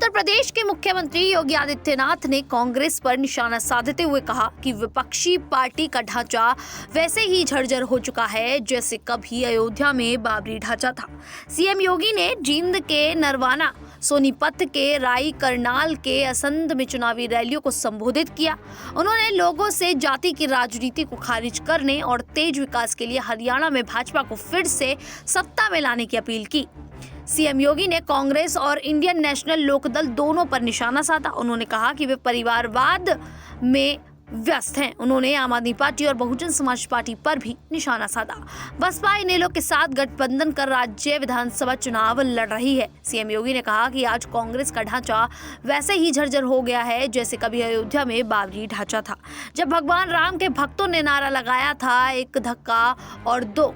उत्तर प्रदेश के मुख्यमंत्री योगी आदित्यनाथ ने कांग्रेस पर निशाना साधते हुए कहा कि विपक्षी पार्टी का ढांचा वैसे ही झरझर हो चुका है जैसे कभी अयोध्या में बाबरी ढांचा था। सीएम योगी ने जींद के नरवाना, सोनीपत के राई, करनाल के असंध में चुनावी रैलियों को संबोधित किया। उन्होंने लोगों से जाति की राजनीति को खारिज करने और तेज विकास के लिए हरियाणा में भाजपा को फिर से सत्ता में लाने की अपील की। सीएम योगी ने कांग्रेस और इंडियन नेशनल लोकदल दोनों पर निशाना साधा। उन्होंने कहा कि वे परिवारवाद में व्यस्त हैं। उन्होंने आम आदमी पार्टी और बहुजन समाज पार्टी पर भी निशाना साधा। बसपा इनेलो के साथ गठबंधन कर राज्य विधानसभा चुनाव लड़ रही है। सीएम योगी ने कहा कि आज कांग्रेस का ढांचा वैसे ही झरझर हो गया है जैसे कभी अयोध्या में बाबरी ढांचा था, जब भगवान राम के भक्तों ने नारा लगाया था, एक धक्का और दो,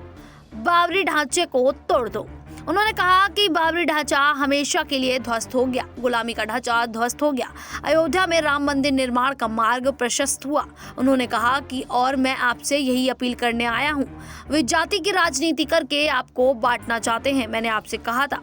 बाबरी ढांचे को तोड़ दो। उन्होंने कहा कि बाबरी ढांचा हमेशा के लिए ध्वस्त हो गया, गुलामी का ढांचा ध्वस्त हो गया, अयोध्या में राम मंदिर निर्माण का मार्ग प्रशस्त हुआ। उन्होंने कहा कि और मैं आपसे यही अपील करने आया हूँ, वे जाति की राजनीति करके आपको बांटना चाहते हैं। मैंने आपसे कहा था,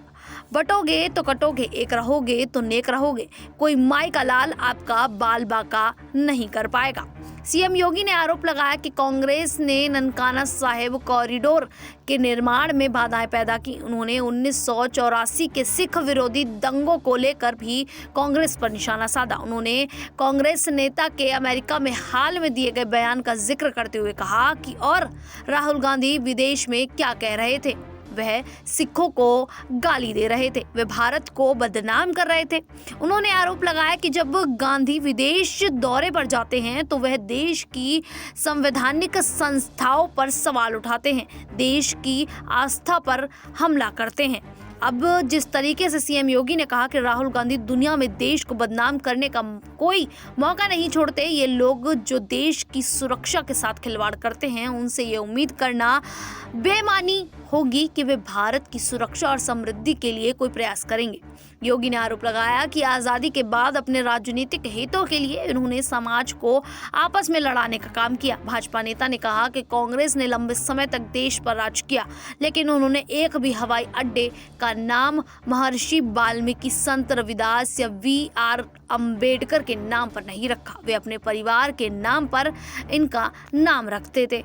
बटोगे तो कटोगे, एक रहोगे तो नेक रहोगे, कोई माई का लाल आपका बाल बाका नहीं कर पाएगा। सीएम योगी ने आरोप लगाया कि कांग्रेस ने ननकाना साहिब कॉरिडोर के निर्माण में बाधाएं पैदा की। उन्होंने 1984 के सिख विरोधी दंगों को लेकर भी कांग्रेस पर निशाना साधा। उन्होंने कांग्रेस नेता के अमेरिका में हाल में दिए गए बयान का जिक्र करते हुए कहा कि और राहुल गांधी विदेश में क्या कह रहे थे, वह सिखों को गाली दे रहे थे, वे भारत को बदनाम कर रहे थे। उन्होंने आरोप लगाया कि जब गांधी विदेश दौरे पर जाते हैं तो वह देश की संवैधानिक संस्थाओं पर सवाल उठाते हैं, देश की आस्था पर हमला करते हैं। अब जिस तरीके से सीएम योगी ने कहा कि राहुल गांधी दुनिया में देश को बदनाम करने का कोई मौका नहीं छोड़ते, ये लोग जो देश की सुरक्षा के साथ खिलवाड़ करते हैं, उनसे ये उम्मीद करना बेईमानी होगी कि वे भारत की सुरक्षा और समृद्धि के लिए कोई प्रयास करेंगे। योगी ने आरोप लगाया कि आज़ादी के बाद अपने राजनीतिक हितों के लिए उन्होंने समाज को आपस में लड़ाने का काम किया। भाजपा नेता ने कहा कि कांग्रेस ने लंबे समय तक देश पर राज किया, लेकिन उन्होंने एक भी हवाई अड्डे का नाम महर्षि वाल्मीकि, संत रविदास या वी.आर. अम्बेडकर के नाम पर नहीं रखा। वे अपने परिवार के नाम पर इनका नाम रखते थे।